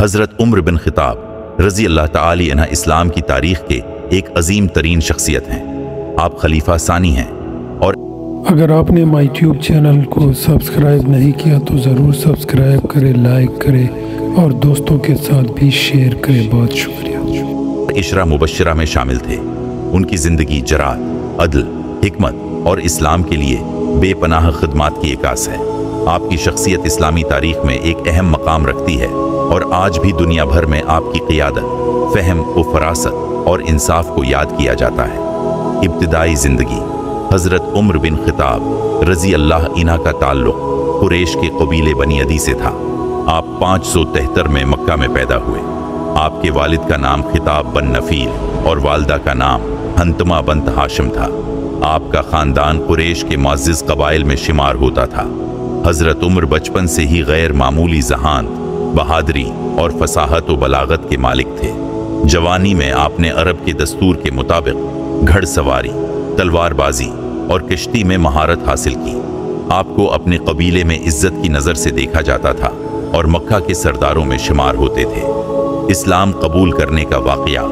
حضرت عمر بن خطاب رضی اللہ تعالی عنہ اسلام کی تاریخ کے ایک عظیم ترین شخصیت ہیں۔ آپ خلیفہ ثانی ہیں اور اگر آپ نے مائی ٹیوب چینل کو سبسکرائب نہیں کیا تو ضرور سبسکرائب کرے، لائک کرے اور دوستوں کے ساتھ بھی شیئر کرے۔ بہت شکریہ۔ عشرہ مبشرہ میں شامل تھے۔ ان کی زندگی جرات، عدل، حکمت اور اسلام کے لیے بے پناہ خدمات کی عکاس ہے۔ آپ کی شخصیت اسلامی تاریخ میں ایک اہم مقام رکھتی ہے اور آج بھی دنیا بھر میں آپ کی قیادت، فہم و فراست اور انصاف کو یاد کیا جاتا ہے۔ ابتدائی زندگی۔ حضرت عمر بن خطاب رضی اللہ عنہ کا تعلق قریش کے قبیلے بنی عدی سے تھا۔ آپ 573 میں مکہ میں پیدا ہوئے۔ آپ کے والد کا نام خطاب بن نفیل اور والدہ کا نام حنتمہ بنت ہاشم تھا۔ آپ کا خاندان قریش کے معزز قبائل میں شمار ہوتا تھا۔ حضرت عمر بچپن سے ہی غیر معمولی ذہانت، بہادری اور فصاحت و بلاغت کے مالک تھے۔ جوانی میں آپ نے عرب کے دستور کے مطابق گھڑ سواری، تلوار بازی اور کشتی میں مہارت حاصل کی۔ آپ کو اپنے قبیلے میں عزت کی نظر سے دیکھا جاتا تھا اور مکہ کے سرداروں میں شمار ہوتے تھے۔ اسلام قبول کرنے کا واقعہ۔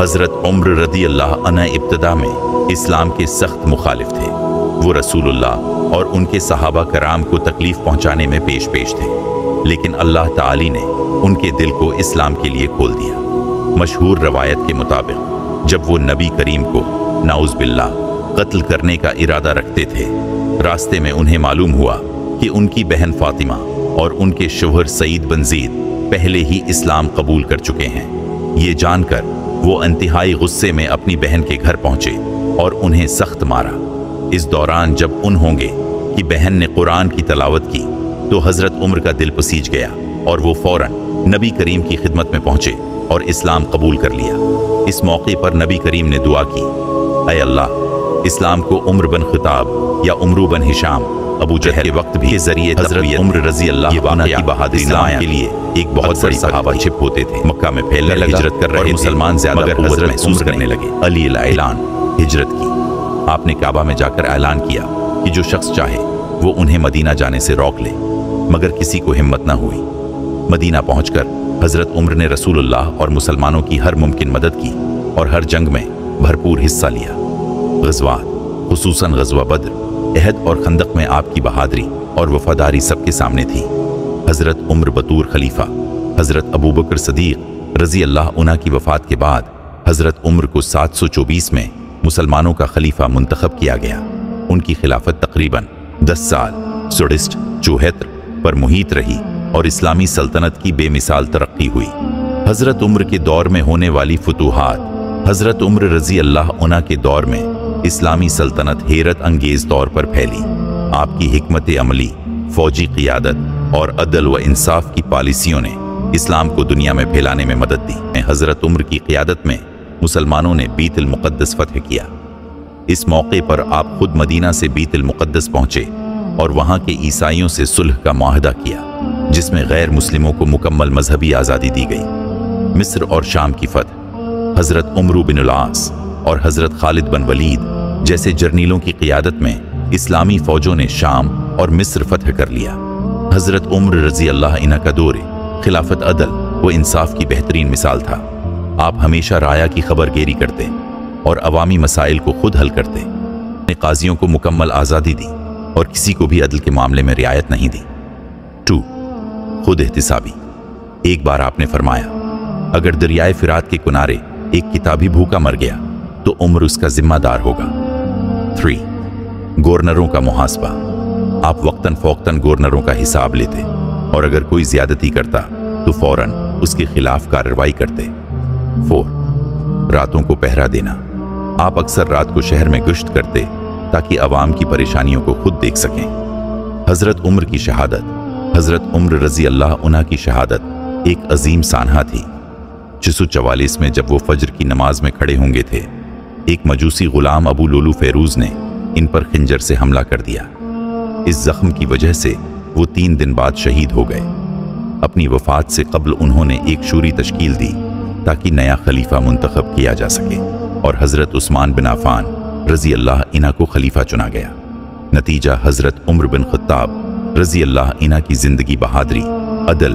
حضرت عمر رضی اللہ عنہ ابتدا میں اسلام کے سخت مخالف تھے۔ وہ رسول اللہ اور ان کے صحابہ کرام کو تکلیف پہنچانے میں پیش تھے، لیکن اللہ تعالی نے ان کے دل کو اسلام کے لیے کھول دیا۔ مشہور روایت کے مطابق جب وہ نبی کریم کو نعوذ باللہ قتل کرنے کا ارادہ رکھتے تھے، راستے میں انہیں معلوم ہوا کہ ان کی بہن فاطمہ اور ان کے شوہر سعید بن زید پہلے ہی اسلام قبول کر چکے ہیں۔ یہ جان کر وہ انتہائی غصے میں اپنی بہن کے گھر پہنچے اور انہیں سخت مارا۔ اس دوران جب انہوں گے کہ بہن نے قرآن کی تلاوت کی تو حضرت عمر کا دل پسیج گیا اور وہ فوراً نبی کریم کی خدمت میں پہنچے اور اسلام قبول کر لیا۔ اس موقع پر نبی کریم نے دعا کی، اے اللہ، اسلام کو عمر بن خطاب یا عمرو بن ہشام ابو جہل کے وقت بھی ذریعے حضرت عمر رضی اللہ عنہ کی بہادری نمایاں کے لیے ایک بہت بڑی صحابہ چھپ ہوتے تھے۔ مکہ میں پھیلنے لگا، ہجرت کر رہے مسلمان زیادہ قوت محسوس کرنے لگے۔ علی اعلان ہجرت کی۔ آپ نے کعبہ میں جا کر اعلان کیا کہ جو شخص چاہے وہ انہیں مدینہ جانے سے روک لے، مگر کسی کو ہمت نہ ہوئی۔ مدینہ پہنچ کر حضرت عمر نے رسول اللہ اور مسلمانوں کی ہر ممکن مدد کی اور ہر جنگ میں بھرپور حصہ لیا۔ غزوات، خصوصاً غزوہ بدر، احد اور خندق میں آپ کی بہادری اور وفاداری سب کے سامنے تھی۔ حضرت عمر بطور خلیفہ۔ حضرت ابوبکر صدیق رضی اللہ عنہ کی وفات کے بعد حضرت عمر کو 724 میں مسلمانوں کا خلیفہ منتخب کیا گیا۔ ان کی خلافت تقریباً 10 سال سڑسٹ چوہتر پر محیط رہی اور اسلامی سلطنت کی بے مثال ترقی ہوئی۔ حضرت عمر کے دور میں ہونے والی فتوحات۔ حضرت عمر رضی اللہ عنہ کے دور میں اسلامی سلطنت حیرت انگیز طور پر پھیلی۔ آپ کی حکمت عملی، فوجی قیادت اور عدل و انصاف کی پالیسیوں نے اسلام کو دنیا میں پھیلانے میں مدد دی۔ حضرت عمر کی قیادت میں مسلمانوں نے بیت المقدس فتح کیا۔ اس موقع پر آپ خود مدینہ سے بیت المقدس پہنچے اور وہاں کے عیسائیوں سے صلح کا معاہدہ کیا، جس میں غیر مسلموں کو مکمل مذہبی آزادی دی گئی۔ مصر اور شام کی فتح۔ حضرت عمرو بن العاص اور حضرت خالد بن ولید جیسے جرنیلوں کی قیادت میں اسلامی فوجوں نے شام اور مصر فتح کر لیا۔ حضرت عمر رضی اللہ عنہ کا دور خلافت عدل و انصاف کی بہترین مثال تھا۔ آپ ہمیشہ رعایا کی خبر گیری کرتے اور عوامی مسائل کو خود حل کرتے۔ نے قاضیوں کو مکمل آزادی دی اور کسی کو بھی عدل کے معاملے میں رعایت نہیں دی۔ 2. خود احتسابی۔ ایک بار آپ نے فرمایا، اگر دریائے فرات کے کنارے ایک کتابی بھوکا مر گیا تو عمر اس کا ذمہ دار ہوگا۔ 3. گورنروں کا محاسبہ۔ آپ وقتاً فوقتاً گورنروں کا حساب لیتے اور اگر کوئی زیادتی کرتا تو فوراً اس کے خلاف کارروائی کرتے۔ 4. راتوں کو پہرا دینا۔ آپ اکثر رات کو شہر میں گشت کرتے تاکہ عوام کی پریشانیوں کو خود دیکھ سکیں۔ حضرت عمر کی شہادت۔ حضرت عمر رضی اللہ عنہ کی شہادت ایک عظیم سانحہ تھی۔ 644 میں جب وہ فجر کی نماز میں کھڑے ہوں گے تھے، ایک مجوسی غلام ابو لولو فیروز نے ان پر خنجر سے حملہ کر دیا۔ اس زخم کی وجہ سے وہ 3 دن بعد شہید ہو گئے۔ اپنی وفات سے قبل انہوں نے ایک شوری تشکیل دی تاکہ نیا خلیفہ منتخب کیا جا سکے اور حضرت عثمان بن عفان رضی اللہ عنہ کو خلیفہ چنا گیا۔ نتیجہ حضرت عمر بن خطاب رضی اللہ عنہ کی زندگی بہادری، عدل،